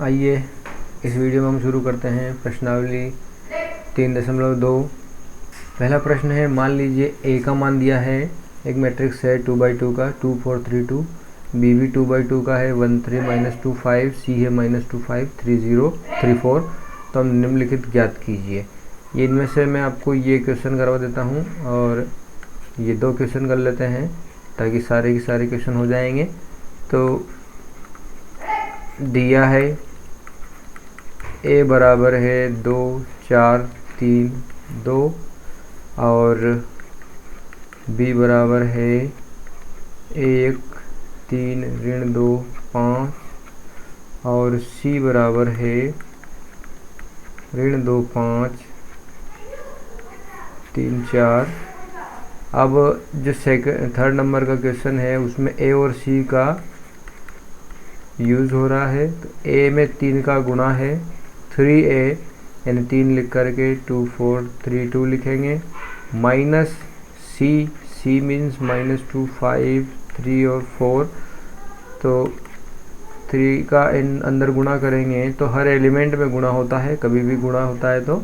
आइए इस वीडियो में हम शुरू करते हैं प्रश्नावली 3.2। पहला प्रश्न है, मान लीजिए ए का मान दिया है, एक मैट्रिक्स है 2/2 का 2 4 3 2, बी भी 2/2 का है 1 3 -2 5, सी है -2 5 3 0 3 4। तो हम निम्नलिखित ज्ञात कीजिए। ये इनमें से मैं आपको ये क्वेश्चन करवा देता हूँ और ये 2 क्वेश्चन कर लेते हैं ताकि सारे के सारे क्वेश्चन हो जाएंगे। तो दिया है ए बराबर है 2 4 3 2 और बी बराबर है 1 3 -2 5 और सी बराबर है -2 5 3 4। अब जो थर्ड नंबर का क्वेश्चन है उसमें ए और सी का यूज़ हो रहा है। तो ए में 3 का गुणा है 3a, यानी 3 लिख करके 2 4 3 2 लिखेंगे, माइनस सी मीन्स -2 5 3 और 4। तो 3 का अंदर गुणा करेंगे तो हर एलिमेंट में गुणा होता है, कभी भी गुणा होता है तो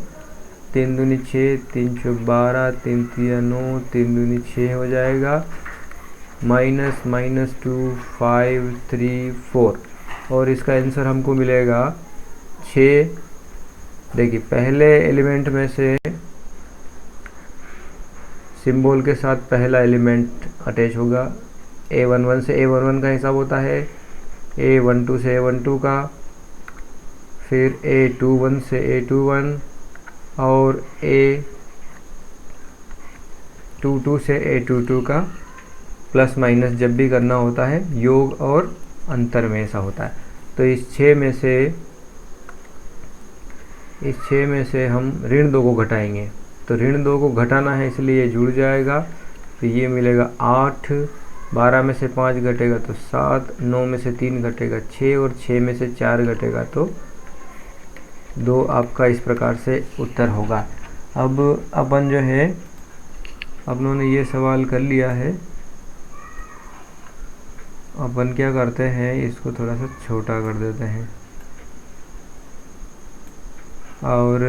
3 दूनी 6 3 चौक 12 3 3 9 3 दूनी 6 हो जाएगा, -2 5 3 4 और इसका आंसर हमको मिलेगा 6। देखिए पहले एलिमेंट में से सिंबल के साथ पहला एलिमेंट अटैच होगा। A11 से A11 का हिसाब होता है, A12 से A12 का, फिर A21 से A21 और A22 से A22 का। प्लस माइनस जब भी करना होता है योग और अंतर में ऐसा होता है। तो इस 6 में से हम ऋण 2 को घटाएंगे। तो ऋण 2 को घटाना है इसलिए ये जुड़ जाएगा। तो ये मिलेगा 8, 12 में से 5 घटेगा तो 7, 9 में से 3 घटेगा 6 और 6 में से 4 घटेगा तो 2। आपका इस प्रकार से उत्तर होगा। अब अपन जो है अपनों ने ये सवाल कर लिया है, अपन क्या करते हैं इसको थोड़ा सा छोटा कर देते हैं और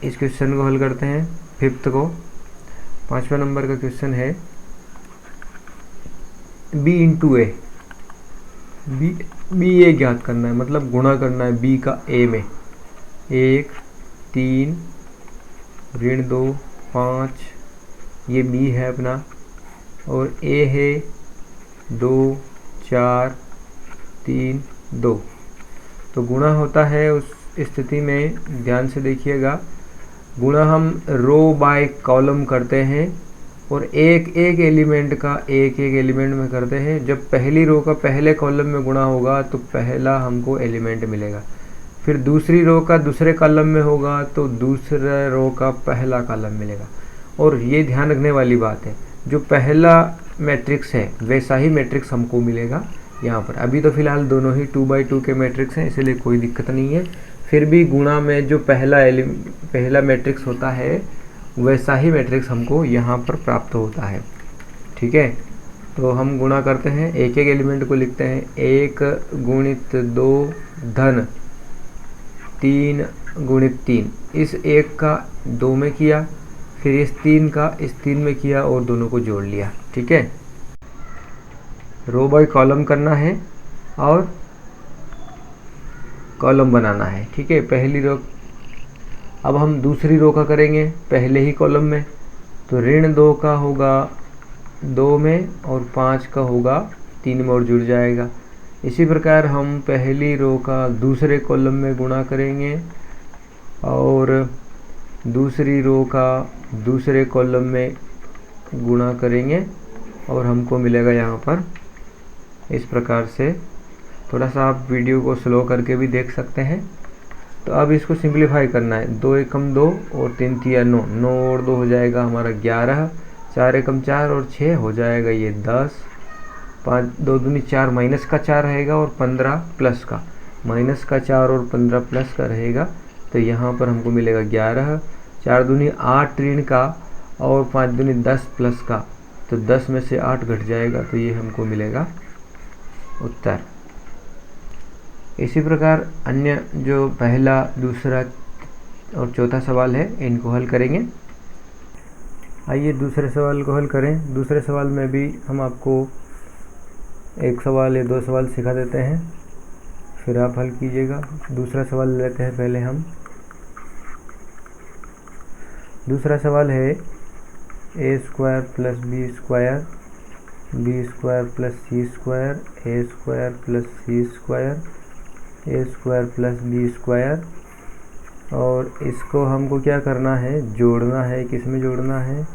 इस क्वेश्चन को हल करते हैं। फिफ्थ को 5वां नंबर का क्वेश्चन है, b इंटू ए, बी ए ज्ञात करना है, मतलब गुणा करना है b का a में। 1 3 -2 5 ये b है अपना, और a है 2 4 3 2। तो गुणा होता है उस स्थिति में, ध्यान से देखिएगा, गुणा हम रो बाय कॉलम करते हैं और एक एक एलिमेंट का एक एलिमेंट में करते हैं। जब पहली रो का पहले कॉलम में गुणा होगा तो पहला हमको एलिमेंट मिलेगा, फिर दूसरी रो का दूसरे कॉलम में होगा तो दूसरे रो का पहला कॉलम मिलेगा। और ये ध्यान रखने वाली बात है, जो पहला मैट्रिक्स है वैसा ही मैट्रिक्स हमको मिलेगा यहाँ पर। अभी तो फिलहाल दोनों ही 2/2 के मैट्रिक्स हैं इसलिए कोई दिक्कत नहीं है, फिर भी गुणा में जो पहला मैट्रिक्स होता है वैसा ही मैट्रिक्स हमको यहाँ पर प्राप्त होता है। ठीक है, तो हम गुणा करते हैं, एक एक एलिमेंट को लिखते हैं। 1 गुणित 2 धन 3 गुणित 3, इस 1 का 2 में किया, फिर इस 3 का इस 3 में किया और दोनों को जोड़ लिया। ठीक है, रो बाय कॉलम करना है और कॉलम बनाना है। ठीक है, पहली रो। अब हम दूसरी रो का करेंगे पहले ही कॉलम में। तो ऋण 2 का होगा 2 में और 5 का होगा 3 में और जुड़ जाएगा। इसी प्रकार हम पहली रो का दूसरे कॉलम में गुणा करेंगे और दूसरी रो का दूसरे कॉलम में गुणा करेंगे और हमको मिलेगा यहाँ पर इस प्रकार से। थोड़ा सा आप वीडियो को स्लो करके भी देख सकते हैं। तो अब इसको सिंप्लीफाई करना है। 2 एकम 2 और 3 तिया 9, 9 और 2 हो जाएगा हमारा 11, 4 एकम 4 और 6 हो जाएगा ये 10, 5 2 दूनी 4 माइनस का 4 रहेगा और 15 प्लस का, माइनस का 4 और 15 प्लस का रहेगा। तो यहाँ पर हमको मिलेगा 11, 4 दूनी 8 ऋण का और 5 दूनी 10 प्लस का, तो 10 में से 8 घट जाएगा तो ये हमको मिलेगा उत्तर। इसी प्रकार अन्य जो पहला, दूसरा और चौथा सवाल है इनको हल करेंगे। आइए दूसरे सवाल को हल करें। दूसरे सवाल में भी हम आपको एक सवाल या दो सवाल सिखा देते हैं, फिर आप हल कीजिएगा। दूसरा सवाल लेते हैं पहले हम। दूसरा सवाल है A square plus B square, B square plus C square, A square plus C square, A square plus B square. और इसको हमको क्या करना है, जोड़ना है। किस में जोड़ना है,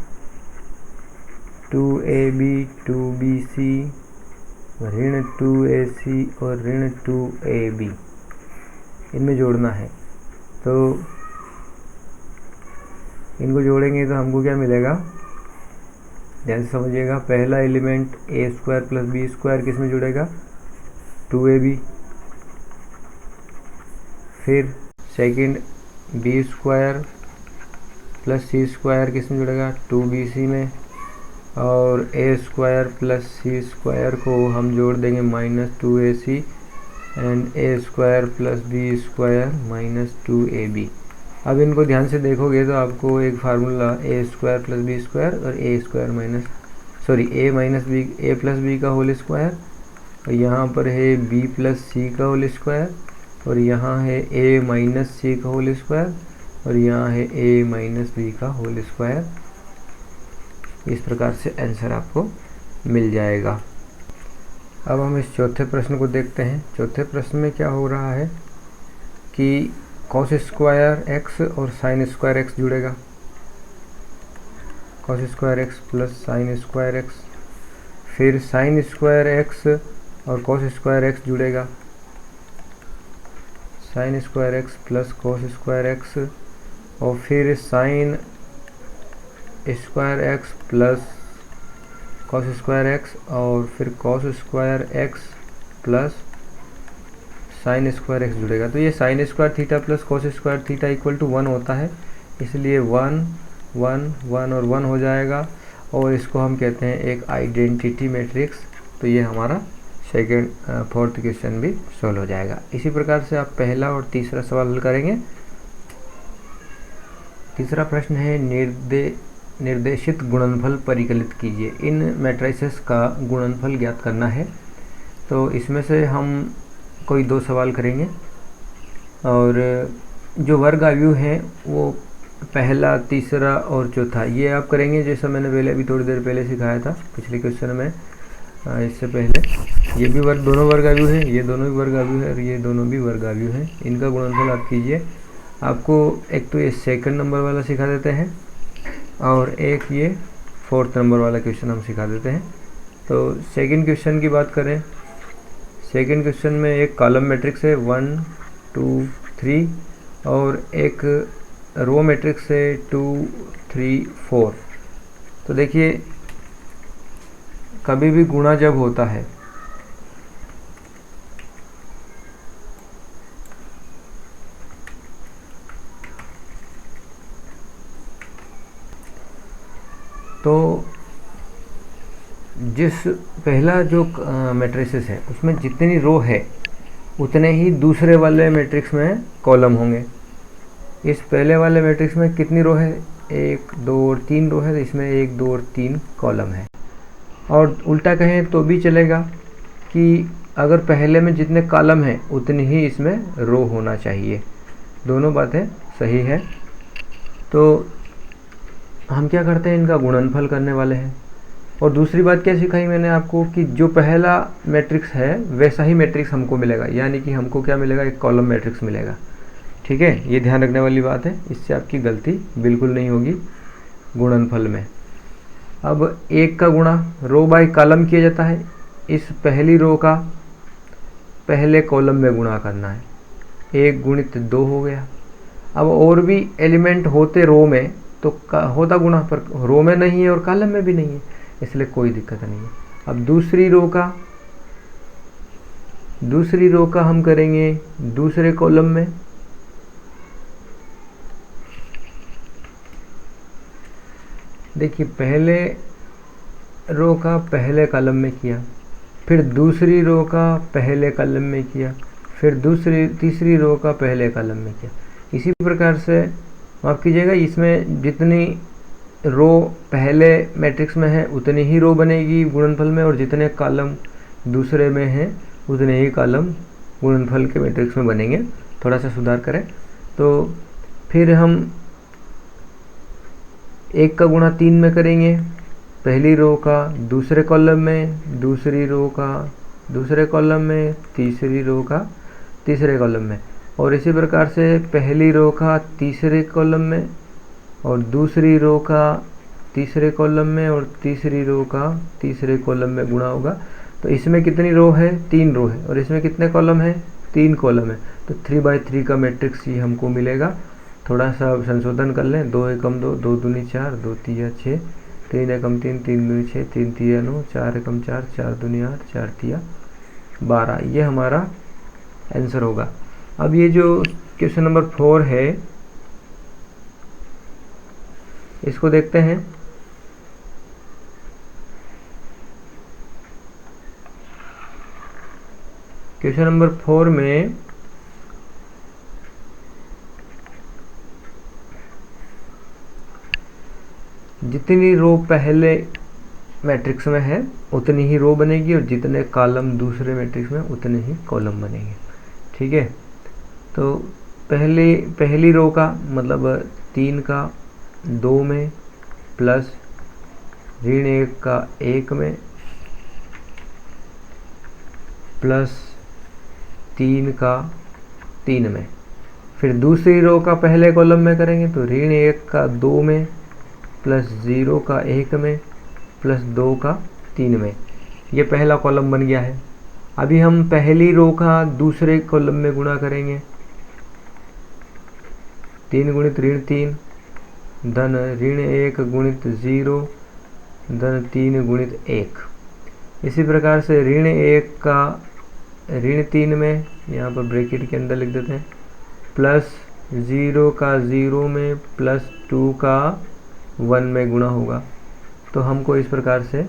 2ab 2bc ऋण 2ac और ऋण 2ab, इनमें जोड़ना है। तो इनको जोड़ेंगे तो हमको क्या मिलेगा, ध्यान से समझिएगा। पहला element A square plus B square किस में जुड़ेगा, 2ab। फिर second B square plus C square किस में जुड़ेगा, 2bc में। और A square plus C square को हम जोड़ देंगे -2ac and A square plus B square -2ab। अब इनको ध्यान से देखोगे तो आपको एक formula A square plus B square और ए प्लस बी का होल स्क्वायर, और यहाँ पर है बी प्लस सी का होल स्क्वायर, और यहाँ है ए माइनस सी का होल स्क्वायर, और यहाँ है ए माइनस बी का होल स्क्वायर। इस प्रकार से आंसर आपको मिल जाएगा। अब हम इस चौथे प्रश्न को देखते हैं। चौथे प्रश्न में क्या हो रहा है कि कॉस स्क्वायर एक्स और साइन स्क्वायर एक्स जुड़ेगा, cos square x plus sine square x. फिर साइन स्क्वायर एक्स और कॉस स्क्वायर एक्स जुड़ेगा, sine square x plus cos square x. और फिर sine square x plus cos square x, और फिर cos square x plus sine square x जुड़ेगा। तो ये sine square theta plus cos square theta equal to 1 होता है, इसलिए 1 1 1 और 1 हो जाएगा। और इसको हम कहते हैं एक आइडेंटिटी मैट्रिक्स। तो ये हमारा फोर्थ क्वेश्चन भी सॉल्व हो जाएगा। इसी प्रकार से आप पहला और तीसरा सवाल हल करेंगे। तीसरा प्रश्न है निर्देशित गुणनफल परिकलित कीजिए। इन मैट्रिसेस का गुणनफल ज्ञात करना है। तो इसमें से हम कोई दो सवाल करेंगे, और जो वर्ग आयु हैं वो पहला, तीसरा और चौथा ये आप करेंगे, जैसा मैंने पहले अभी थोड़ी देर पहले सिखाया था पिछले क्वेश्चन में। इससे पहले ये भी दोनों वर्ग आयु है, ये दोनों भी वर्ग आयु है, और ये दोनों भी वर्ग आयु है। इनका गुणनफल आप कीजिए। आपको एक तो ये सेकंड नंबर वाला सिखा देते हैं, और एक ये फोर्थ नंबर वाला क्वेश्चन हम सिखा देते हैं। तो सेकंड क्वेश्चन की बात करें, सेकंड क्वेश्चन में एक कॉलम मैट्रिक्स है 1 2 3, और एक रो मैट्रिक्स है 2 3 4। तो देखिए कभी भी गुणा जब होता है तो जिस पहला जो मैट्रिसेस है उसमें जितनी रो है उतने ही दूसरे वाले मैट्रिक्स में कॉलम होंगे। इस पहले वाले मैट्रिक्स में कितनी रो है, 1 2 और 3 रो है, तो इसमें 1 2 और 3 कॉलम है। और उल्टा कहें तो भी चलेगा कि अगर पहले में जितने कॉलम हैं उतनी ही इसमें रो होना चाहिए। दोनों बातें सही है। तो हम क्या करते हैं, इनका गुणनफल करने वाले हैं। और दूसरी बात क्या सिखाई मैंने आपको कि जो पहला मैट्रिक्स है वैसा ही मैट्रिक्स हमको मिलेगा, यानी कि हमको क्या मिलेगा, एक कॉलम मैट्रिक्स मिलेगा। ठीक है, ये ध्यान रखने वाली बात है, इससे आपकी गलती बिल्कुल नहीं होगी गुणनफल में। अब एक का गुणा रो बाय कॉलम किया जाता है। इस पहली रो का पहले कॉलम में गुणा करना है, 1 गुणित 2 हो गया। अब और भी एलिमेंट होते रो में तो होता गुणा, पर रो में नहीं है और कॉलम में भी नहीं है, इसलिए कोई दिक्कत नहीं है। अब दूसरी रो का हम करेंगे दूसरे कॉलम में। देखिए पहले रो का पहले कॉलम में किया, फिर दूसरी रो का पहले कॉलम में किया, फिर तीसरी रो का पहले कॉलम में किया। इसी प्रकार से माफ़ कीजिएगा, इसमें जितनी रो पहले मैट्रिक्स में है उतनी ही रो बनेगी गुणनफल में, और जितने कॉलम दूसरे में हैं उतने ही कॉलम गुणनफल के मैट्रिक्स में बनेंगे। थोड़ा सा सुधार करें तो फिर हम 1 का गुणा 3 में करेंगे, पहली रो का दूसरे कॉलम में, दूसरी रो का दूसरे कॉलम में, तीसरी रो का तीसरे कॉलम में, और इसी प्रकार से पहली रो का तीसरे कॉलम में और दूसरी रो का तीसरे कॉलम में और तीसरी रो का तीसरे कॉलम में गुणा होगा। तो इसमें कितनी रो है? 3 रो है, और इसमें कितने कॉलम है? 3 कॉलम है। तो 3/3 का मैट्रिक्स ये हमको मिलेगा। थोड़ा सा संशोधन कर लें, 2 एकम 2, 2 दूनी 4, 2 तिया 6, 3 एकम 3, 3 दूनी 6, 3 तिया 9, 4 एकम 4, 4 दूनी 8, 4 तिया 12। ये हमारा आंसर होगा। अब ये जो क्वेश्चन नंबर 4 है इसको देखते हैं। क्वेश्चन नंबर 4 में जितनी रो पहले मैट्रिक्स में है उतनी ही रो बनेगी, और जितने कॉलम दूसरे मैट्रिक्स में उतने ही कॉलम बनेंगे। ठीक है, तो पहली रो का मतलब 3 का 2 में प्लस ऋण 1 का 1 में प्लस 3 का 3 में। फिर दूसरी रो का पहले कॉलम में करेंगे तो ऋण 1 का 2 में प्लस 0 का 1 में प्लस 2 का 3 में। ये पहला कॉलम बन गया है। अभी हम पहली रो का दूसरे कॉलम में गुणा करेंगे, 3 गुणित ऋण 3 धन ऋण 1 गुणित 0 धन 3 गुणित 1। इसी प्रकार से ऋण 1 का ऋण 3 में, यहाँ पर ब्रैकेट के अंदर लिख देते हैं, प्लस 0 का 0 में प्लस 2 का 1 में गुणा होगा। तो हमको इस प्रकार से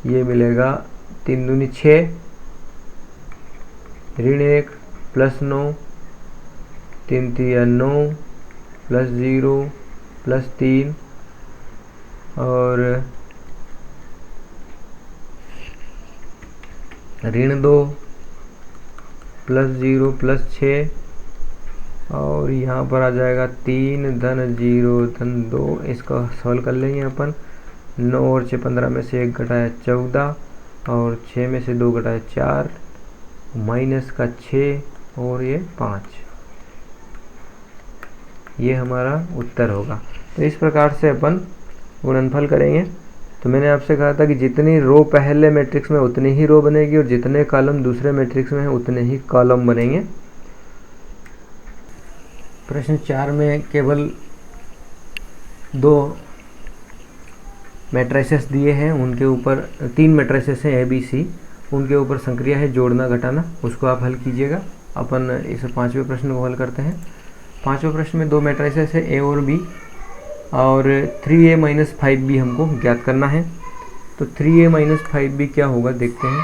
ये मिलेगा, 3 दूनी 6, ऋण 1 प्लस 9, 3 तिया 9 प्लस 0 प्लस 3 और ऋण 2 प्लस 0 प्लस 6, और यहाँ पर आ जाएगा 3 धन 0 धन 2। इसको सॉल्व कर लेंगे अपन। 9 और 6 15 में से 1 घटाया 14 और 6 में से 2 घटाया 4, माइनस का 6 और ये 5। ये हमारा उत्तर होगा। तो इस प्रकार से अपन गुणनफल करेंगे। तो मैंने आपसे कहा था कि जितनी रो पहले मैट्रिक्स में उतनी ही रो बनेगी, और जितने कॉलम दूसरे मैट्रिक्स में है उतने ही कॉलम बनेंगे। प्रश्न 4 में केवल 2 मैट्रिसेस दिए हैं, उनके ऊपर 3 मैट्रिसेस हैं ABC, उनके ऊपर संक्रिया है जोड़ना घटाना, उसको आप हल कीजिएगा। अपन इस 5वें प्रश्न को हल करते हैं। 5वें प्रश्न में 2 मैट्रिसेस है A और B, और 3A माइनस 5B हमको ज्ञात करना है। तो 3A माइनस 5B क्या होगा देखते हैं।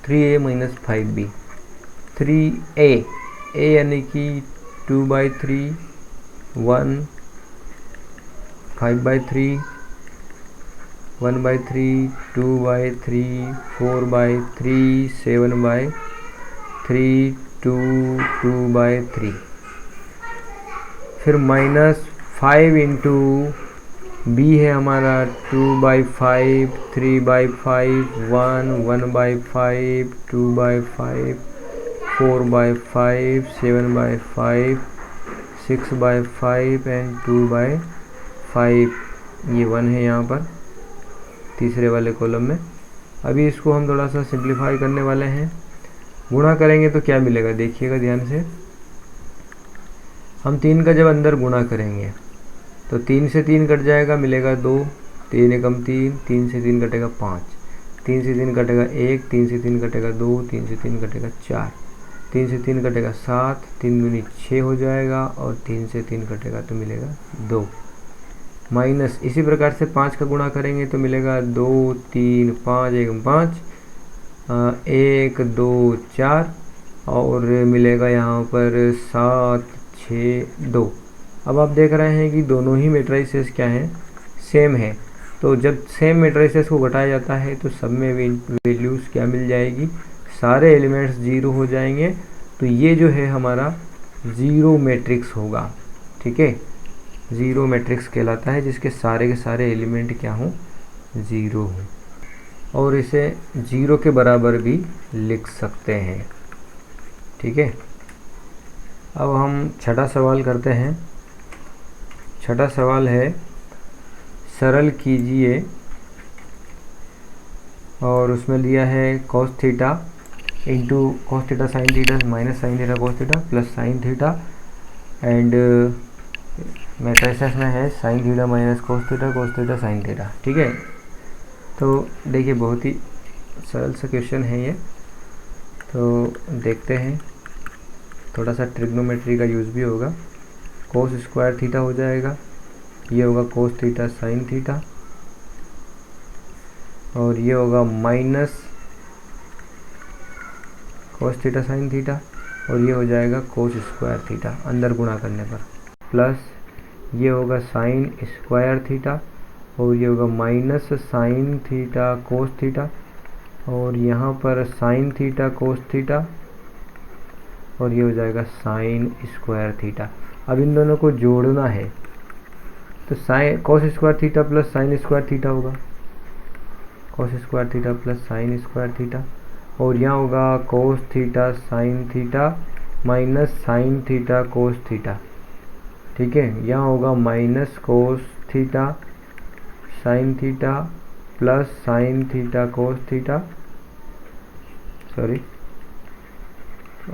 थ्री ए माइनस 5B, 3A यानी कि 2/3, 1, 5/3, 1/3, 2/3, 4/3, 7/3, 2/3। फिर माइनस 5 इंटू B है हमारा 2/5, 3/5, 1, 1/5, 2/5, 4/5, 7/5, 6/5 एंड 2/5। ये 1 है यहाँ पर तीसरे वाले कॉलम में। अभी इसको हम थोड़ा सा सिंप्लीफाई करने वाले हैं। गुणा करेंगे तो क्या मिलेगा देखिएगा ध्यान से। हम 3 का जब अंदर गुणा करेंगे तो 3 से 3 कट जाएगा, मिलेगा 2, 3 एकम 3, 3 से 3 कटेगा 5, 3 से 3 कटेगा 1, 3 से 3 कटेगा 2, 3 से 3 कटेगा 4, 3 से 3 कटेगा 7, 3 दूनी 6 हो जाएगा, और 3 से 3 कटेगा तो मिलेगा 2। माइनस इसी प्रकार से 5 का गुणा करेंगे तो मिलेगा 2 3 5 1 5, 1 2 4 और मिलेगा यहाँ पर 7 6 2। अब आप देख रहे हैं कि दोनों ही मैट्रिसेस क्या हैं, सेम है। तो जब सेम मैट्रिसेस को घटाया जाता है तो सब में वैल्यूज़ क्या मिल जाएगी, सारे एलिमेंट्स ज़ीरो हो जाएंगे। तो ये जो है हमारा ज़ीरो मैट्रिक्स होगा, ठीक है, ज़ीरो मैट्रिक्स कहलाता है जिसके सारे के सारे एलिमेंट क्या हों, ज़ीरो हों। और इसे ज़ीरो के बराबर भी लिख सकते हैं, ठीक है। अब हम छठा सवाल करते हैं। छठा सवाल है, सरल कीजिए, और उसमें दिया है cos theta into cos theta sine theta minus sine theta cos theta plus sine theta, and matrices में है sign theta minus cos theta sine theta, ठीक है। तो देखिए बहुत ही सरल सा क्वेश्चन है ये, तो देखते हैं। थोड़ा सा ट्रिग्नोमेट्री का यूज़ भी होगा। cos स्क्वायर थीटा हो जाएगा, ये होगा cos थीटा साइन थीटा, और ये होगा minus cos theta sine theta, और ये हो जाएगा cos स्क्वायर थीटा अंदर गुणा करने पर, प्लस ये होगा साइन स्क्वायर थीटा, और ये होगा minus sine theta cos theta, और यहाँ पर साइन थीटा cos थीटा, और ये हो जाएगा साइन स्क्वायर थीटा। अब इन दोनों को जोड़ना है तो sine cos square theta plus sine square theta होगा, cos square theta plus sine square theta, और यहाँ होगा cos theta sine theta minus sine theta cos theta, ठीक है। यहाँ होगा minus cos theta sine theta plus sine theta cos theta, sorry,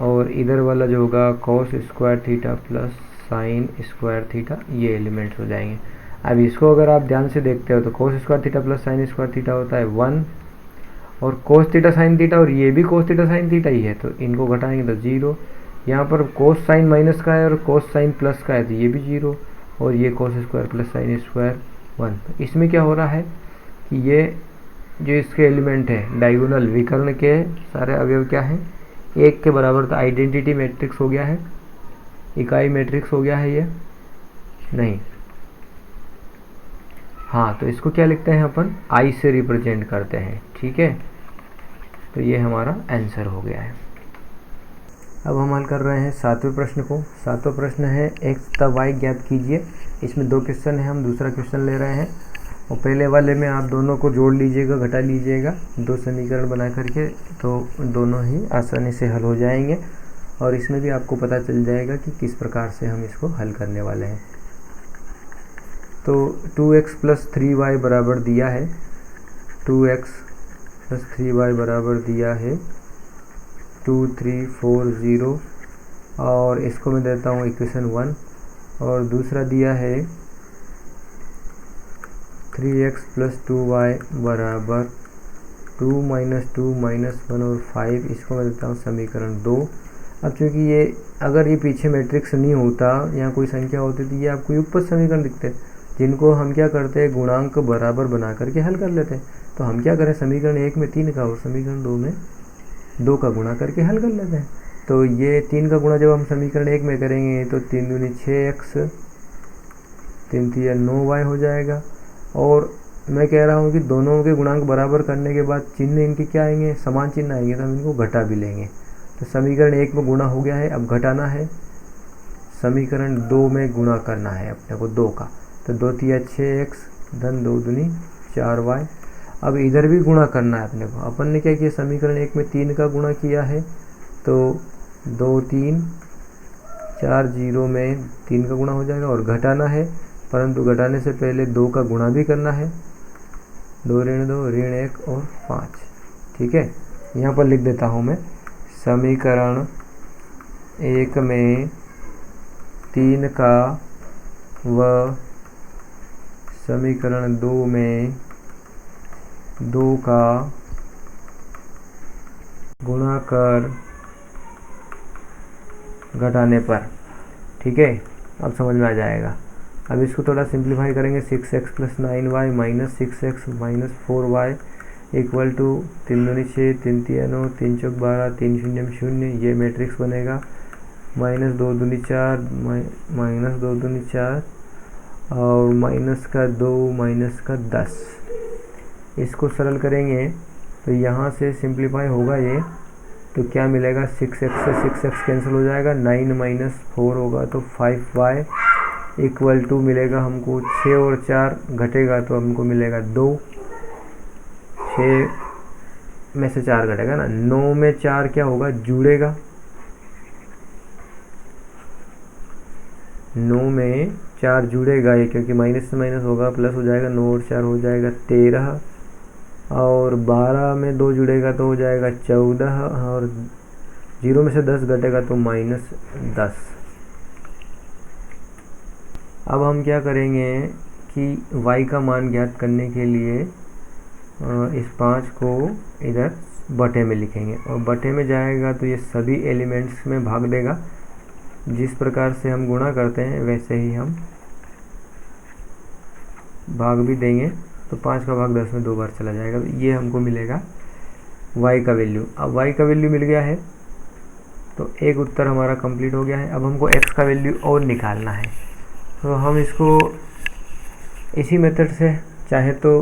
और इधर वाला जो होगा cos square theta plus sine square theta, ये एलिमेंट्स हो जाएंगे। अब इसको अगर आप ध्यान से देखते हो तो cos square theta plus sine square theta होता है 1, और cos थीटा साइन थीटा, और ये भी cos थीटा साइन थीटा ही है, तो इनको घटाएंगे तो 0। यहाँ पर cos साइन माइनस का है और cos साइन प्लस का है, तो ये भी 0, और ये cos square plus sine square 1। इसमें क्या हो रहा है कि ये जो इसके एलिमेंट है डायगोनल विकर्ण के सारे अवयव क्या हैं, एक के बराबर, तो आइडेंटिटी मैट्रिक्स हो गया है, इकाई मैट्रिक्स हो गया है ये, नहीं, हाँ, तो इसको क्या लिखते हैं अपन, आई से रिप्रेजेंट करते हैं, ठीक है। तो ये हमारा आंसर हो गया है। अब हम हल कर रहे हैं सातवें प्रश्न को। सातवां प्रश्न है x तथा y ज्ञात कीजिए। इसमें दो क्वेश्चन है, हम दूसरा क्वेश्चन ले रहे हैं, और पहले वाले में आप दोनों को जोड़ लीजिएगा, घटा लीजिएगा, दो समीकरण बना करके, तो दोनों ही आसानी से हल हो जाएंगे, और इसमें भी आपको पता चल जाएगा कि किस प्रकार से हम इसको हल करने वाले हैं। तो 2x प्लस 3y बराबर दिया है, 2x प्लस 3y बराबर दिया है 2 3 4 0, और इसको मैं देता हूँ इक्वेशन 1, और दूसरा दिया है 3x प्लस 2y बराबर 2 माइनस 2 माइनस 1 और 5, इसको मैं देता हूँ समीकरण 2। अब चूँकि ये अगर ये पीछे मैट्रिक्स नहीं होता, यहाँ कोई संख्या होती तो ये आपको युगपत समीकरण दिखते, जिनको हम क्या करते हैं, गुणांक बराबर बना करके हल कर लेते हैं। तो हम क्या करें, समीकरण 1 में 3 का और समीकरण 2 में 2 का गुणा करके हल कर लेते हैं। तो ये 3 का गुणा जब हम समीकरण 1 में करेंगे तो 3 दूनी 6x, 3 3 9y हो जाएगा। और मैं कह रहा हूँ कि दोनों के गुणांक बराबर करने के बाद चिन्ह इनके क्या आएंगे, समान चिन्ह आएंगे, तो हम इनको घटा भी लेंगे। तो समीकरण 1 में गुणा हो गया है, अब घटाना है, समीकरण 2 में गुणा करना है अपने को 2 का, तो 2 3 6x धन 2 दूनी 4y। अब इधर भी गुणा करना है अपने को। अपन ने क्या किया, समीकरण 1 में 3 का गुणा किया है, तो 2 3 4 0 में 3 का गुणा हो जाएगा, और घटाना है, परंतु घटाने से पहले 2 का गुणा भी करना है, 2 ऋण 2 ऋण 1 और 5, ठीक है। यहाँ पर लिख देता हूँ मैं, समीकरण 1 में 3 का व समीकरण 2 में 2 का गुणा कर घटाने पर, ठीक है, अब समझ में आ जाएगा। अब इसको थोड़ा सिंप्लीफाई करेंगे, 6x + 9y - 6x - 4y equal to 3 दूनी 6, 3 तिया 9, 3 चौक 12, 3 शून्य 0, ये मैट्रिक्स बनेगा। -2 दूनी 4, -2 दूनी 4 और -2 -10। इसको सरल करेंगे तो यहाँ से सिंप्लीफाई होगा ये, तो क्या मिलेगा, 6x से 6x कैंसिल हो जाएगा, 9 - 4 होगा तो 5y इक्वल टू मिलेगा हमको 6 और 4 घटेगा तो हमको मिलेगा 2, 6 में से 4 घटेगा ना, 9 में 4 क्या होगा, जुड़ेगा, 9 में 4 जुड़ेगा ये, क्योंकि माइनस से माइनस होगा प्लस हो जाएगा, 9 और 4 हो जाएगा 13 और 12 में 2 जुड़ेगा तो हो जाएगा 14 और 0 में से 10 घटेगा तो -10। अब हम क्या करेंगे कि y का मान ज्ञात करने के लिए इस 5 को इधर बटे में लिखेंगे और बटे में जाएगा तो ये सभी एलिमेंट्स में भाग देगा। जिस प्रकार से हम गुणा करते हैं वैसे ही हम भाग भी देंगे, तो 5 का भाग 10 में 2 बार चला जाएगा, तो ये हमको मिलेगा y का वैल्यू। अब y का वैल्यू मिल गया है तो एक उत्तर हमारा कंप्लीट हो गया है। अब हमको x का वैल्यू और निकालना है, तो हम इसको इसी मेथड से चाहे तो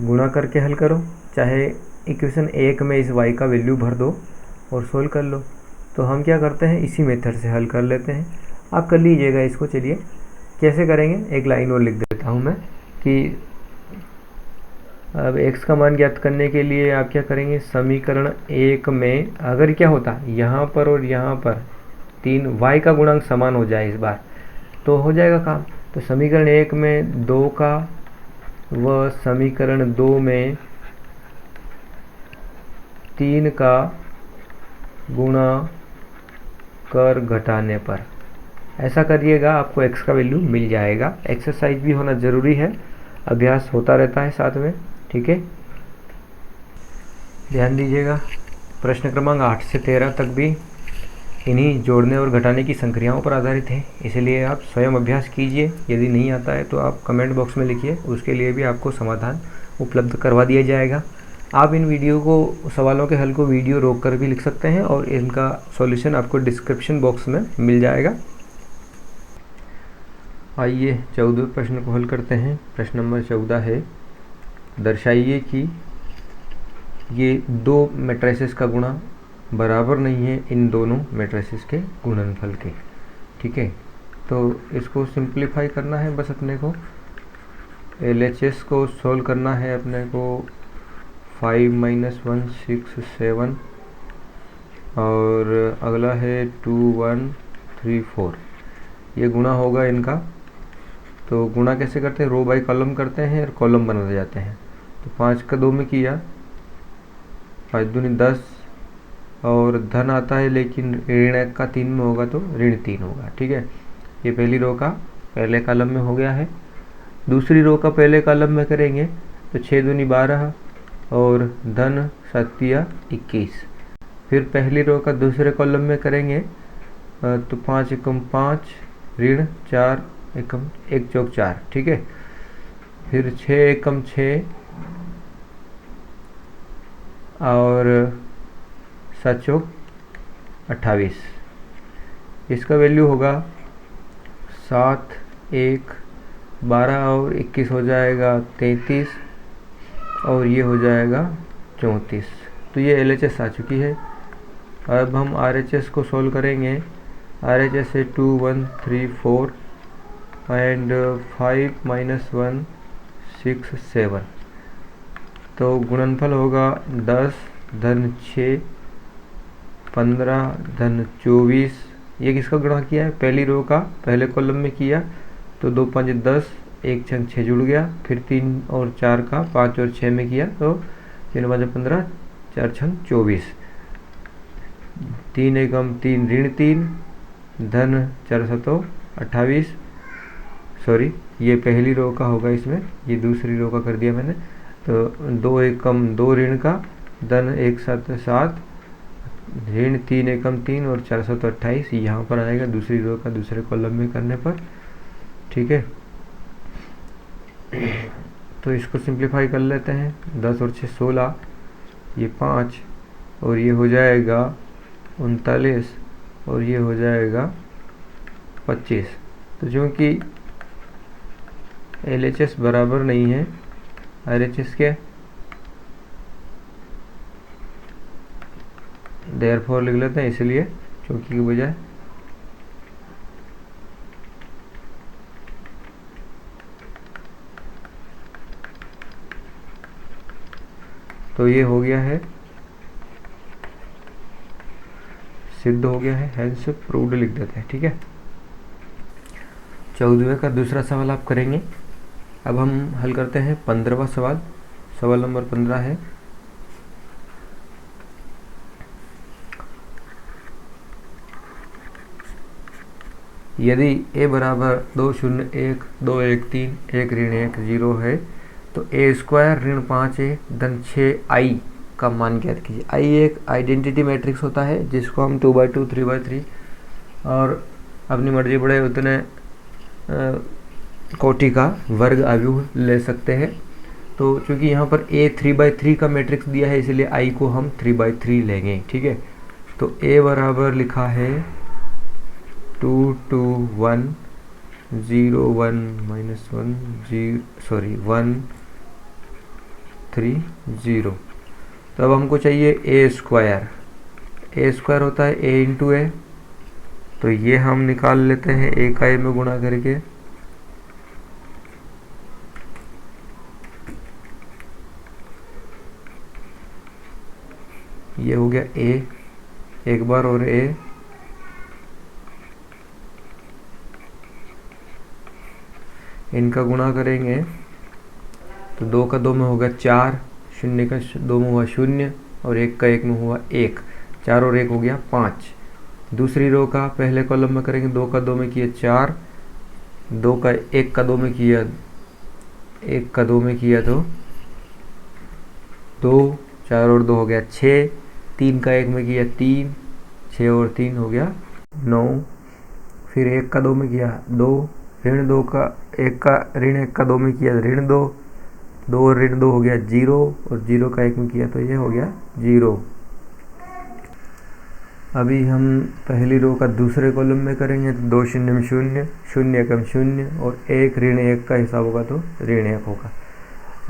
गुणा करके हल करो, चाहे इक्वेशन 1 में इस y का वैल्यू भर दो और सोल्व कर लो। तो हम क्या करते हैं, इसी मेथड से हल कर लेते हैं। आप कर लीजिएगा इसको। चलिए कैसे करेंगे, एक लाइन और लिख देता हूँ मैं कि अब x का मान ज्ञात करने के लिए आप क्या करेंगे, समीकरण 1 में अगर क्या होता यहाँ पर और यहाँ पर 3 y का गुणांक समान हो जाए इस बार तो हो जाएगा काम। तो समीकरण 1 में 2 का व समीकरण 2 में 3 का गुणा कर घटाने पर ऐसा करिएगा, आपको x का वैल्यू मिल जाएगा। एक्सरसाइज भी होना ज़रूरी है, अभ्यास होता रहता है साथ में, ठीक है। ध्यान दीजिएगा, प्रश्न क्रमांक 8 से 13 तक भी इन्हीं जोड़ने और घटाने की संक्रियाओं पर आधारित है, इसलिए आप स्वयं अभ्यास कीजिए। यदि नहीं आता है तो आप कमेंट बॉक्स में लिखिए, उसके लिए भी आपको समाधान उपलब्ध करवा दिया जाएगा। आप इन वीडियो को, सवालों के हल को वीडियो रोक कर भी लिख सकते हैं और इनका सॉल्यूशन आपको डिस्क्रिप्शन बॉक्स में मिल जाएगा। आइए 14वें प्रश्न को हल करते हैं। प्रश्न नंबर 14 है, दर्शाइए कि ये दो मैट्रिसेस का गुणा बराबर नहीं है इन दोनों मैट्रिसेस के गुणनफल के, ठीक है। तो इसको सिंप्लीफाई करना है बस अपने को, LHS को सॉल्व करना है अपने को। 5 - 1 6 7 और अगला है 2 1 3 4, ये गुणा होगा इनका। तो गुणा कैसे करते हैं, रो बाई कॉलम करते हैं और कॉलम बनाते जाते हैं। तो 5 का 2 में किया, 5 दूनी 10 और धन आता है लेकिन ऋण 1 का 3 में होगा तो ऋण 3 होगा, ठीक है। ये पहली रो का पहले कॉलम में हो गया है। दूसरी रो का पहले कॉलम में करेंगे तो 6 दूनी 12 और धन 7 या 21। फिर पहली रो का दूसरे कॉलम में करेंगे तो 5 एकम 5 ऋण 4 एकम 1 चौक 4, ठीक है। फिर 6 एकम 6 और 7 चौक 28, इसका वैल्यू होगा 7 1 12 और 21 हो जाएगा 33 और ये हो जाएगा 34। तो ये LHS आ चुकी है। अब हम RHS को सोल्व करेंगे। RHS है 2 1 3 4 एंड 5 - 1 6 7। तो गुणनफल होगा 10 धन 6 15 धन 24। ये किसका गुणा किया है, पहली रो का पहले कॉलम में किया तो 2 5 10, 1 छंग 6 जुड़ गया। फिर 3 और 4 का 5 और 6 में किया तो 3 5 15, 4 छंग 24। 3 एकम 3 ऋण 3 धन 4 7 28। सॉरी, ये पहली रो का होगा, इसमें ये दूसरी रो का कर दिया मैंने। तो 2 एकम 2 ऋण का धन 1 7 7 ऋण 3 एकम 3 और 4 7 28 यहाँ पर आएगा दूसरी रो का दूसरे कॉलम में करने पर। ठीक है, तो इसको सिंप्लीफाई कर लेते हैं। 10 और 6 16, ये 5 और ये हो जाएगा 39 और ये हो जाएगा 25। तो चूँकि LHS बराबर नहीं है RHS के, देयरफॉर लिख लेते हैं, इसलिए चूँकि की बजाय। तो ये हो गया है, सिद्ध हो गया है, हेंस प्रूव्ड लिख देते हैं। ठीक है, 14वें का दूसरा सवाल आप करेंगे। अब हम हल करते हैं 15वां सवाल। सवाल नंबर 15 है, यदि a बराबर 2 0 1 2 1 3 1 ऋण 1 0 है तो a स्क्वायर ऋण 5a धन 6i का मान ज्ञात कीजिए। i एक आइडेंटिटी मैट्रिक्स होता है जिसको हम 2/2 3/3 और अपनी मर्जी पड़े उतने कोटि का वर्ग अवयव ले सकते हैं। तो चूंकि यहाँ पर a 3/3 का मैट्रिक्स दिया है इसलिए i को हम 3/3 लेंगे। ठीक है, तो a बराबर लिखा है 2 2 1 0 1 -1 1 3 0। तो अब हमको चाहिए a स्क्वायर होता है a इंटू ए, तो ये हम निकाल लेते हैं a का a में गुणा करके। ये हो गया a एक बार और a, इनका गुणा करेंगे तो 2 का 2 में होगा 4, 0 का 2 में हुआ 0 और 1 का 1 में हुआ 1, 4 और 1 हो गया 5। दूसरी रो का पहले कॉलम में करेंगे, 2 का 2 में किया 4, 2 का 1 का 2 में किया 1 का 2 में किया तो 2, 4 और 2 हो गया 6, 3 का 1 में किया 3, 6 और 3 हो गया 9। फिर 1 का 2 में किया 2, ऋण 2 का 1 का ऋण 1 का 2 में किया ऋण 2, 2 और ऋण 2 हो गया 0 और 0 का 1 में किया तो ये हो गया 0। अभी हम पहली रो का दूसरे कॉलम में करेंगे तो 2 0 में 0, 0 एकम 0 और 1 ऋण 1 का हिसाब होगा तो ऋण 1 होगा।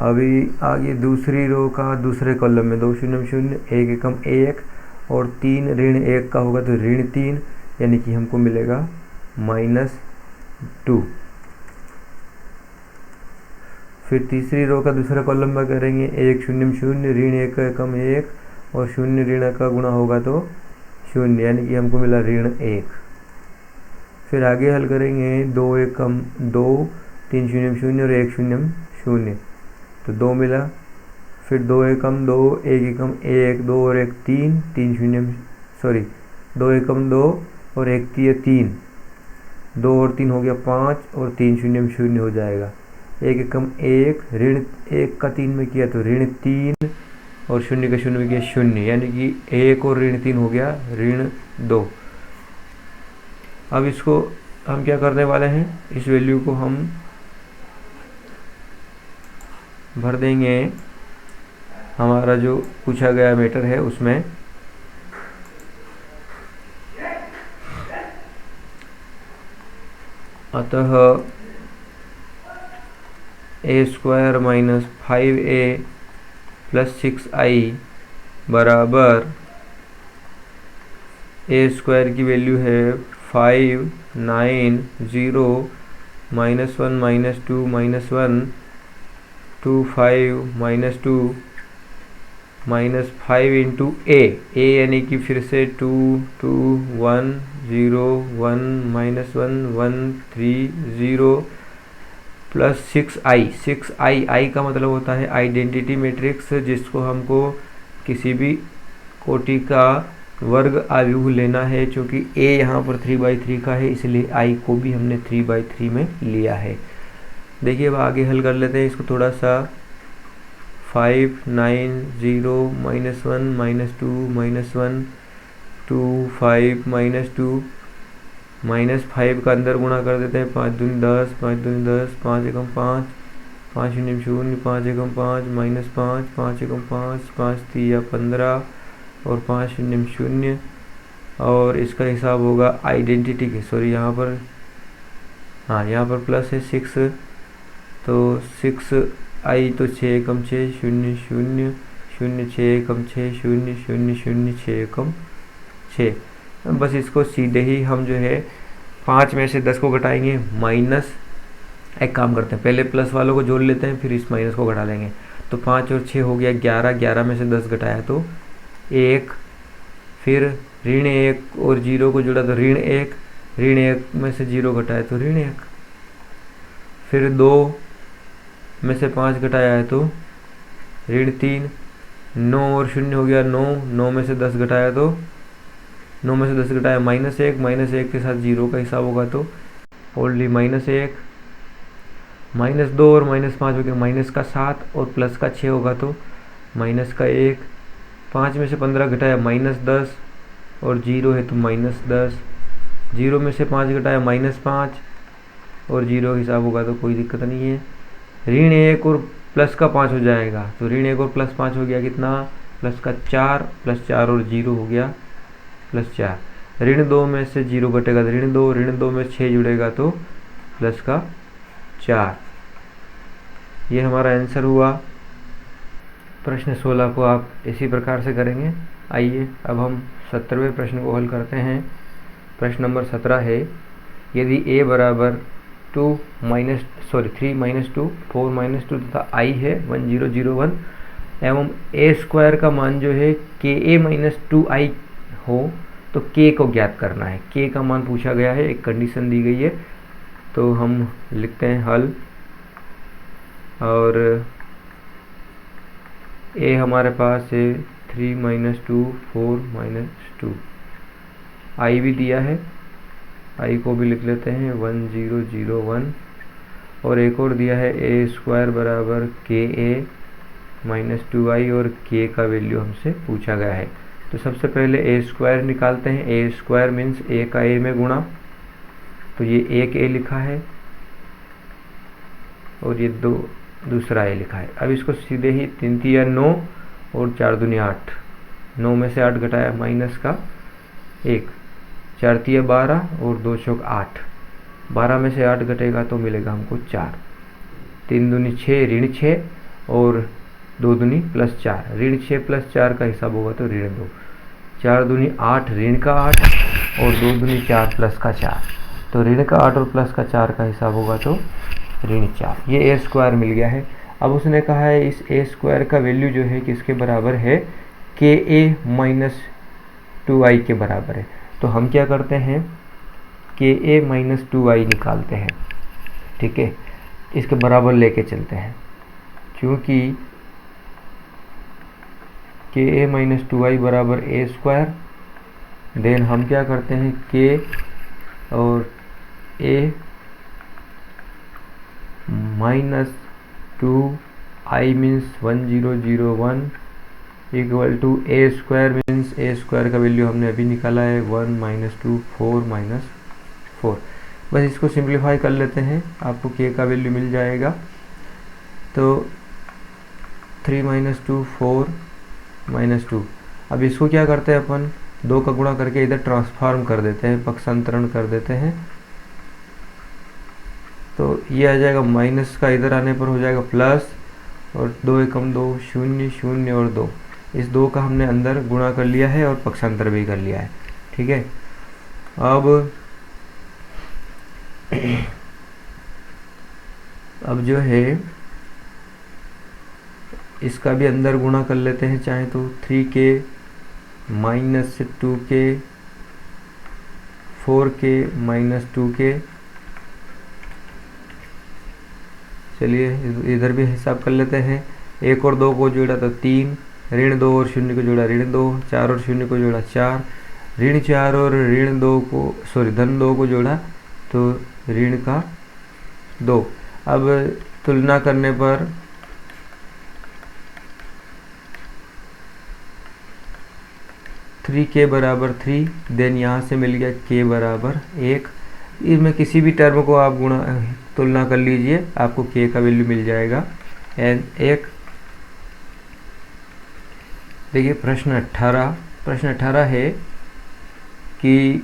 अभी आगे दूसरी रो का दूसरे कॉलम में 2 0 में 0, 1 एकम 1 और 3 ऋण 1 का होगा तो ऋण 3, यानी कि हमको मिलेगा -2। फिर तीसरी रो का दूसरा कॉलम में करेंगे 1 0 में 0, ऋण 1 का एकम 1 और 0 ऋण का गुणा होगा तो 0, यानी कि हमको मिला ऋण 1। फिर आगे हल करेंगे 2 एकम 2, 3 0 में 0 और 1 0 में 0 तो 2 मिला। फिर 2 एकम 2, 1 एकम 1, 2 और 1 3, 3 0 में 2 एकम 2 और 1 3, 2 और 3 हो गया 5 और 3 0 में 0 हो जाएगा। 1 एकम 1, ऋण 1 का 3 में किया तो ऋण 3 और 0 का 0 में किया 0, यानी कि 1 और ऋण 3 हो गया ऋण 2। अब इसको हम क्या करने वाले हैं, इस वैल्यू को हम भर देंगे हमारा जो पूछा गया मैटर है उसमें। अतः a square minus 5a plus 6i बराबर a स्क्वायर की वैल्यू है 5 9 0 -1 -2 -1 2 5 -2 -5 इंटू a यानी कि फिर से 2 2 1 0 1 -1 1 3 0 प्लस 6i का मतलब होता है आइडेंटिटी मैट्रिक्स, जिसको हमको किसी भी कोटि का वर्ग अवयव लेना है। चूँकि a यहाँ पर 3/3 का है इसलिए i को भी हमने 3/3 में लिया है। देखिए अब आगे हल कर लेते हैं इसको थोड़ा सा। 5 9 0 -1 -2 -1 2 5 -2 -5 का अंदर गुणा कर देते हैं, 5 दूनी 10, 5 दूनी 10, 5 एकम 5, 5 शून्य 0, 5 एकम 5, -5, 5 एकम 5, 5 तिया 15 और 5 शून्य 0। और इसका हिसाब होगा आइडेंटिटी के, सॉरी यहाँ पर, हाँ यहाँ पर प्लस है 6, तो 6i तो 6 एकम 6, 0 0 0, 6 एकम 6, 0 0 0, 6 एकम 6। बस इसको सीधे ही हम जो है 5 में से 10 को घटाएंगे, माइनस, एक काम करते हैं पहले प्लस वालों को जोड़ लेते हैं फिर इस माइनस को घटा लेंगे। तो 5 और 6 हो गया 11, 11 में से 10 घटाया तो 1, फिर ऋण 1 और 0 को जोड़ा तो ऋण 1, ऋण 1 में से 0 घटाया तो ऋण 1, फिर 2 में से 5 घटाया है तो ऋण 3, 9 और 0 हो गया 9, 9 में से 10 घटाया तो 9 में से 10 घटाया -1, -1 के साथ 0 का हिसाब होगा तो ओनली -1, -2 और -5 हो गया, माइनस का 7 और प्लस का 6 होगा तो माइनस का 1, 5 में से 15 घटाया -10 और 0 है तो -10, 0 में से 5 घटाया -5 और 0 हिसाब होगा तो कोई दिक्कत नहीं है। ऋण 1 और प्लस का 5 हो जाएगा, तो ऋण 1 और प्लस 5 हो गया कितना, प्लस का 4, प्लस 4 और 0 हो गया +4। ऋण 2 में से 0 घटेगा तो ऋण 2, ऋण 2 में 6 जुड़ेगा तो प्लस का 4। ये हमारा आंसर हुआ। प्रश्न 16 को आप इसी प्रकार से करेंगे। आइए अब हम 17वें प्रश्न को हल करते हैं। प्रश्न नंबर 17 है, यदि a बराबर 3 - 2 4 - 2 तथा i है 1 0 0 1 एवं a स्क्वायर का मान जो है ka - 2i हो तो k को ज्ञात करना है। k का मान पूछा गया है, एक कंडीशन दी गई है, तो हम लिखते हैं हल। और a हमारे पास है 3 - 2 4 - 2, i भी दिया है, i को भी लिख लेते हैं 1 0 0 1, और एक और दिया है a स्क्वायर बराबर ka - 2i और k का वैल्यू हमसे पूछा गया है। तो सबसे पहले a स्क्वायर निकालते हैं। a स्क्वायर मीन्स a का a में गुणा, तो ये एक a लिखा है और ये दूसरा a लिखा है। अब इसको सीधे ही 3 तिया 9 और 4 दूनी 8, 9 में से 8 घटाया माइनस का 1, 4 तिया 12 और 2 चौक 8, 12 में से 8 घटेगा तो मिलेगा हमको 4, 3 दूनी 6 ऋण 6 और 2 दूनी +4, ऋण 6 + 4 का हिसाब होगा तो ऋण 2, 4 दूनी 8 ऋण का 8 और 2 दूनी 4 प्लस का 4, तो ऋण का 8 और प्लस का 4 का हिसाब होगा तो ऋण 4। ये a स्क्वायर मिल गया है। अब उसने कहा है इस a स्क्वायर का वैल्यू जो है किसके बराबर है, ka - 2i के बराबर है। तो हम क्या करते हैं, ka - 2i निकालते हैं, ठीक है, इसके बराबर लेके चलते हैं, क्योंकि ka - 2i बराबर a स्क्वायर। देन हम क्या करते हैं, k और a - 2i means 1 0 0 1 equal to a square means a square का वैल्यू हमने अभी निकाला है 1 - 2 4 - 4। बस इसको सिंप्लीफाई कर लेते हैं, आपको k का वैल्यू मिल जाएगा। तो 3 - 2 4 - 2। अब इसको क्या करते हैं अपन, 2 का गुणा करके इधर ट्रांसफॉर्म कर देते हैं, पक्षांतरण कर देते हैं, तो ये आ जाएगा माइनस का, इधर आने पर हो जाएगा प्लस, और 2 एकम 2 0 0 और 2, इस 2 का हमने अंदर गुणा कर लिया है और पक्षांतर भी कर लिया है, ठीक है। अब जो है इसका भी अंदर गुणा कर लेते हैं, चाहे तो 3k - 2k 4k - 2k। चलिए इधर भी हिसाब कर लेते हैं। 1 और 2 को जोड़ा तो 3, ऋण 2 और 0 को जोड़ा ऋण 2, 4 और 0 को जोड़ा 4, ऋण 4 और ऋण 2 को धन 2 को जोड़ा तो ऋण का 2। अब तुलना करने पर 3k बराबर 3, देन यहाँ से मिल गया k बराबर 1। इसमें किसी भी टर्म को आप तुलना कर लीजिए, आपको k का वैल्यू मिल जाएगा एन 1। देखिए प्रश्न 18 है कि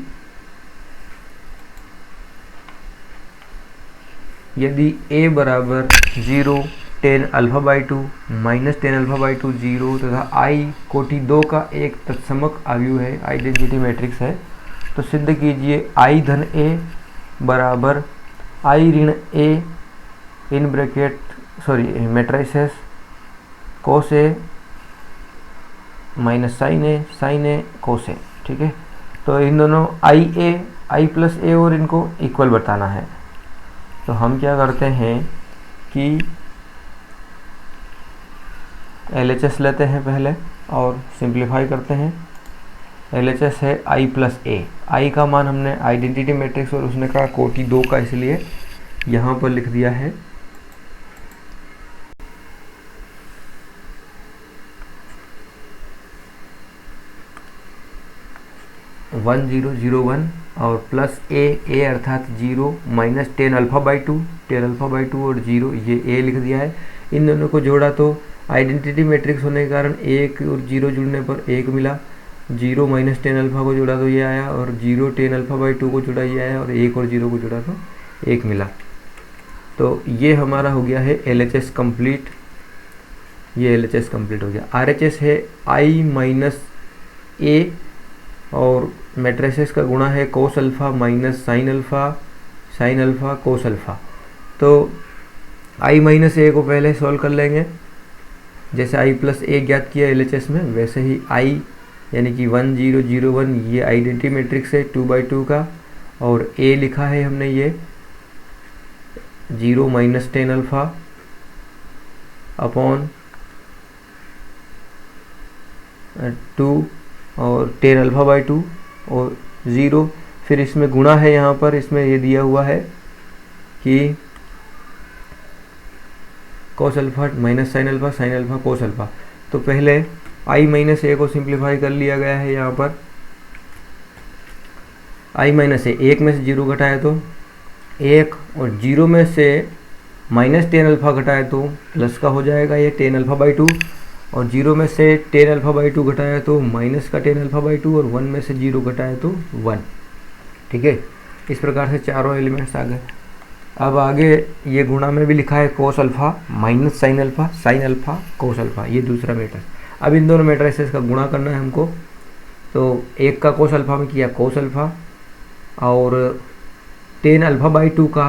यदि a बराबर 0 10 alpha by 2 minus 10 alpha by 2 0 तथा i कोटि 2 का एक तत्समक अवयव है, आइडेंटिटी मैट्रिक्स है, तो सिद्ध कीजिए i धन a बराबर i ऋण a in bracket matrices cos a minus sine a cos a। ठीक है, तो इन दोनों i प्लस a और इनको इक्वल बताना है। तो हम क्या करते हैं कि LHS लेते हैं पहले और सिंप्लीफाई करते हैं। LHS है i प्लस a, i का मान हमने आइडेंटिटी मैट्रिक्स और उसने कहा कोटि 2 का, इसलिए यहाँ पर लिख दिया है 1001 और प्लस a अर्थात 0 माइनस 10 अल्फा बाई 2 और 0 ये a लिख दिया है। इन दोनों को जोड़ा तो आइडेंटिटी मैट्रिक्स होने के कारण 1 और 0 जुड़ने पर 1 मिला, 0 माइनस 10 अल्फा को जोड़ा तो ये आया, और 0 10 अल्फा बाई 2 को जोड़ा ये आया, और 1 और 0 को जोड़ा तो 1 मिला। तो ये हमारा हो गया है LHS कंप्लीट, ये LHS कंप्लीट हो गया। RHS है i माइनस a और मैट्रिसेस का गुणा है cos alpha minus sine alpha cos alpha. तो i माइनस a को पहले सॉल्व कर लेंगे, जैसे i प्लस a ज्ञात किया LHS में, वैसे ही i यानी कि 1 0 0 1 ये आइडेंटिटी मैट्रिक्स है 2 बाई 2 का, और a लिखा है हमने ये 0 माइनस 10 अल्फ़ा अपॉन 2 और 10 अल्फ़ा बाई 2 और 0, फिर इसमें गुणा है, यहाँ पर इसमें ये दिया हुआ है कि cos alpha minus sine alpha cos alpha. तो पहले i माइनस a को सिंप्लीफाई कर लिया गया है। यहाँ पर i माइनस a, 1 में से 0 घटाए तो 1, और 0 में से माइनस 10 अल्फ़ा घटाए तो प्लस का हो जाएगा ये 10 अल्फ़ा बाई 2, और 0 में से 10 अल्फ़ा बाई 2 घटाया तो माइनस का 10 अल्फ़ा बाई 2, और 1 में से 0 घटाया तो 1। ठीक है, इस प्रकार से चारों एलिमेंट्स आ गए। अब आगे ये गुणा में भी लिखा है cos alpha minus sine alpha cos alpha, ये दूसरा मैट्रिक्स। अब इन दोनों मैट्रिसेस का गुणा करना है हमको, तो एक का कोस अल्फ़ा में किया कोस अल्फ़ा, और 10 अल्फ़ा बाई 2 का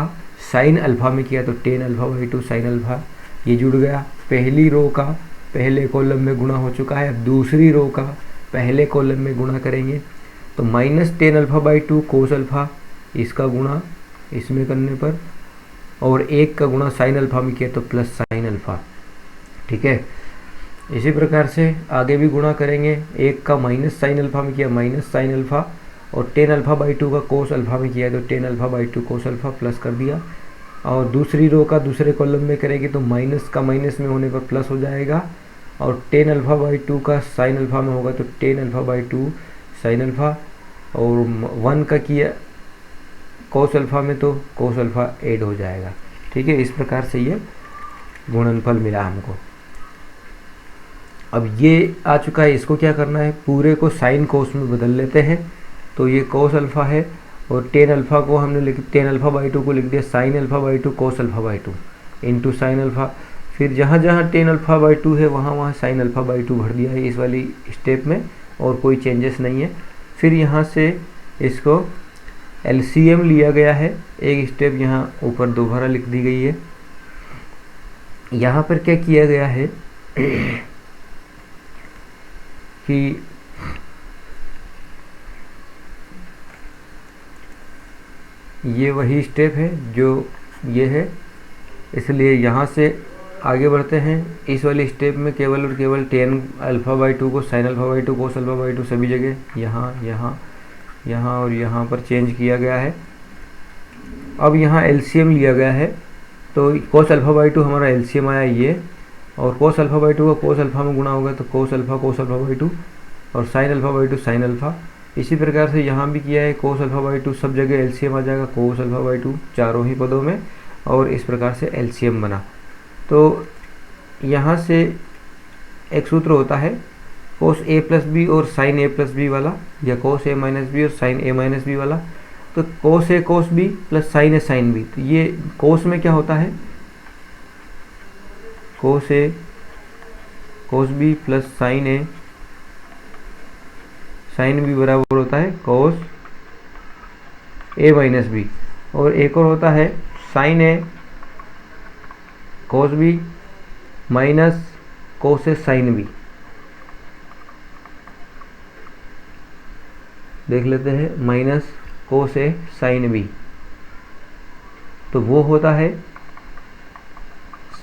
साइन अल्फ़ा में किया तो 10 अल्फ़ा बाई 2 साइन अल्फ़ा, ये जुड़ गया। पहली रो का पहले कॉलम में गुणा हो चुका है, अब दूसरी रो का पहले कॉलम में गुणा करेंगे, तो minus 10 alpha by 2 cos alpha, इसका गुणा इसमें करने पर, और एक का गुणा साइन अल्फ़ा में किया तो प्लस साइन अल्फ़ा। ठीक है, इसी प्रकार से आगे भी गुणा करेंगे, एक का माइनस साइन अल्फ़ा में किया माइनस साइन अल्फ़ा, और 10 अल्फ़ा बाई 2 का कोस अल्फ़ा में किया तो 10 alpha by 2 cos alpha plus कर दिया, और दूसरी रो का दूसरे कॉलम में करेंगे तो माइनस का माइनस में होने पर प्लस हो जाएगा, और 10 अल्फ़ा बाई 2 का साइन अल्फ़ा में होगा तो 10 अल्फ़ा बाई 2 साइन अल्फ़ा, और 1 का किया कोस अल्फ़ा में तो कोस अल्फ़ा ऐड हो जाएगा। ठीक है, इस प्रकार से ये गुणनफल मिला हमको। अब ये आ चुका है, इसको क्या करना है, पूरे को साइन कोस में बदल लेते हैं। तो ये कोस अल्फ़ा है, और 10 अल्फ़ा को हमने 10 अल्फ़ा बाई 2 को लिख दिया sine alpha by 2 cos alpha by 2 into sine alpha. फिर जहाँ जहाँ 10 अल्फ़ा बाई 2 है वहाँ वहाँ साइन अल्फ़ा बाई 2 भर दिया है इस वाली स्टेप में, और कोई चेंजेस नहीं है। फिर यहाँ से इसको LCM लिया गया है, एक स्टेप यहाँ ऊपर दोबारा लिख दी गई है। यहाँ पर क्या किया गया है कि ये वही स्टेप है जो ये है, इसलिए यहाँ से आगे बढ़ते हैं। इस वाले स्टेप में केवल और केवल 10 अल्फ़ा बाई 2 को sine alpha by 2 cos alpha by 2 सभी जगह यहाँ और यहाँ पर चेंज किया गया है। अब यहाँ LCM लिया गया है, तो कोस अल्फ़ा बाई 2 हमारा LCM आया ये, और कोस अल्फ़ा बाई 2 का कोस अल्फ़ा में गुणा होगा तो कोस अल्फ़ा बाई 2 और sine alpha by to sine alpha. इसी प्रकार से यहाँ भी किया है, कोस अल्फ़ा बाई टू, सब जगह एलसीएम आ जाएगा कोस अल्फ़ा बाई टू चारों ही पदों में, और इस प्रकार से एलसीएम बना। तो यहाँ से एक सूत्र होता है कोस ए प्लस बी और साइन ए प्लस बी वाला, या कोस ए माइनस बी और साइन ए माइनस बी वाला। तो कोस ए कोस बी प्लस साइन ए साइन बी, तो ये कोस में क्या होता है, कोस ए कोस बी प्लस साइन ए साइन बी बराबर होता है कोस ए माइनस बी। और एक और होता है साइन ए कोस बी माइनस कोस ए साइन बी। देख लेते हैं, माइनस कोस ए साइन बी, तो वो होता है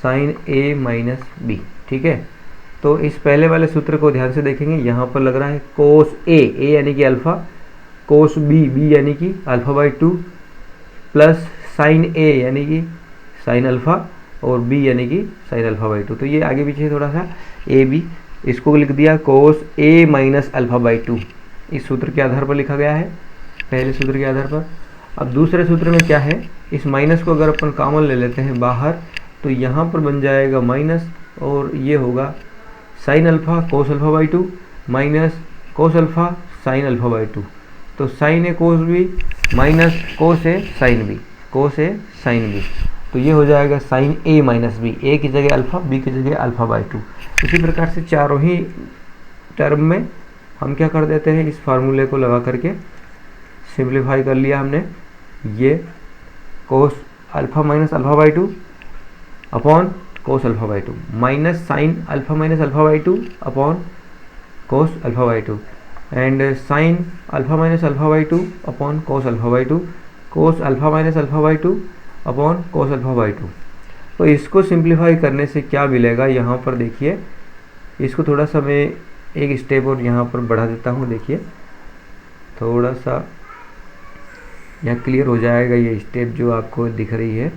साइन ए माइनस बी। ठीक है, तो इस पहले वाले सूत्र को ध्यान से देखेंगे, यहाँ पर लग रहा है कोस ए यानी कि अल्फ़ा, कोस बी यानी कि alpha by two, plus sine A यानी कि साइन अल्फ़ा, और बी यानी कि साइन अल्फ़ा बाई टू। तो ये आगे पीछे थोड़ा सा ए बी, इसको लिख दिया कोस ए माइनस अल्फ़ा बाई टू, इस सूत्र के आधार पर लिखा गया है, पहले सूत्र के आधार पर। अब दूसरे सूत्र में क्या है, इस माइनस को अगर अपन कॉमन ले लेते हैं बाहर, तो यहाँ पर बन जाएगा माइनस, और ये होगा sine alpha cos alpha by to minus cos alpha sine alpha by to. तो साइन ए कोस बी माइनस कोस ए साइन बी, कोस ए साइन बी, तो ये हो जाएगा साइन ए माइनस बी, ए की जगह अल्फ़ा, बी की जगह अल्फ़ा बाई टू। इसी प्रकार से चारों ही टर्म में हम क्या कर देते हैं, इस फार्मूले को लगा करके सिंप्लीफाई कर लिया हमने। ये cos alpha minus alpha by two upon cos alpha by to, minus sine alpha minus alpha by two upon cos alpha by to, and sine alpha minus alpha by two upon cos alpha by to, cos alpha minus alpha by two upon cos alpha by to. तो इसको simplify करने से क्या मिलेगा, यहाँ पर देखिए, इसको थोड़ा सा मैं एक स्टेप और यहाँ पर बढ़ा देता हूँ। देखिए थोड़ा सा यहाँ क्लियर हो जाएगा ये स्टेप जो आपको दिख रही है।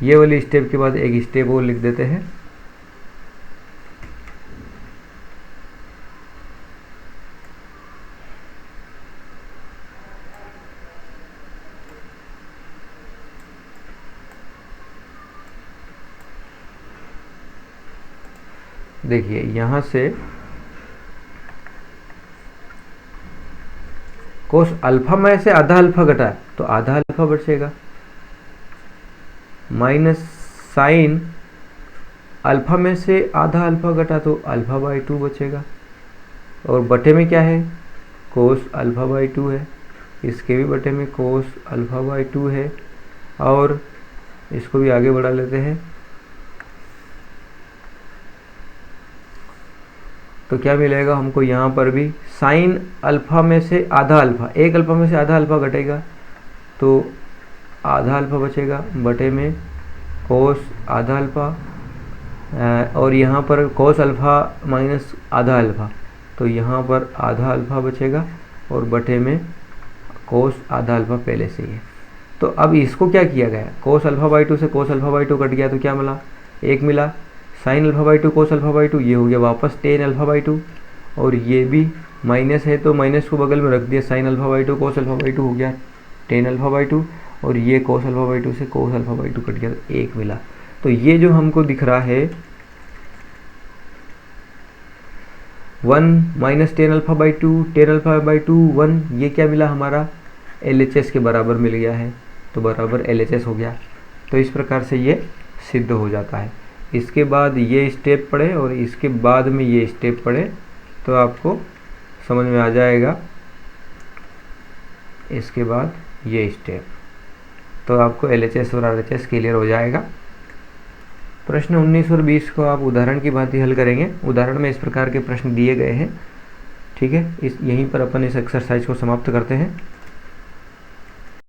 ये वाली स्टेप के बाद एक स्टेप और लिख देते हैं। देखिए यहाँ से कोस अल्फा में से आधा अल्फा घटा तो आधा अल्फा बचेगा, माइनस साइन अल्फा में से आधा अल्फा घटा तो अल्फा बाई टू बचेगा, और बटे में क्या है, कोस अल्फा बाई टू है, इसके भी बटे में कोस अल्फा बाई टू है, और इसको भी आगे बढ़ा लेते हैं। तो क्या मिलेगा हमको, यहाँ पर भी साइन अल्फ़ा में से आधा अल्फ़ा, एक अल्फ़ा में से आधा अल्फ़ा घटेगा तो आधा अल्फ़ा बचेगा, बटे में कोस आधा अल्फ़ा, और यहाँ पर कोस अल्फ़ा माइनस आधा अल्फ़ा, तो यहाँ पर आधा अल्फ़ा बचेगा, और बटे में कोस आधा अल्फ़ा पहले से ही है। तो अब इसको क्या किया गया, कोस अल्फ़ा बाई टू से cos alpha by to cut गया तो क्या मिला, एक मिला, sine alpha by to cos alpha by to, ये हो गया वापस टेन अल्फ़ा बाई टू, और ये भी माइनस है तो माइनस को बगल में रख दिया, sine alpha by to cos alpha by to हो गया टेन अल्फ़ा बाई टू, और ये कोस अल्फ़ा बाई टू से cos alpha by to cut गया तो एक मिला। तो ये जो हमको दिख रहा है 1 minus tan alpha by to, tan alpha by to 1, ये क्या मिला हमारा, LHS के बराबर मिल गया है, तो बराबर LHS हो गया। तो इस प्रकार से ये सिद्ध हो जाता है। इसके बाद ये स्टेप पढ़े और इसके बाद में ये स्टेप पढ़े तो आपको समझ में आ जाएगा। इसके बाद ये स्टेप तो आपको LHS और RHS क्लियर हो जाएगा। प्रश्न 19 और 20 को आप उदाहरण की भांति हल करेंगे। उदाहरण में इस प्रकार के प्रश्न दिए गए हैं। ठीक है, यहीं पर अपन इस एक्सरसाइज को समाप्त करते हैं।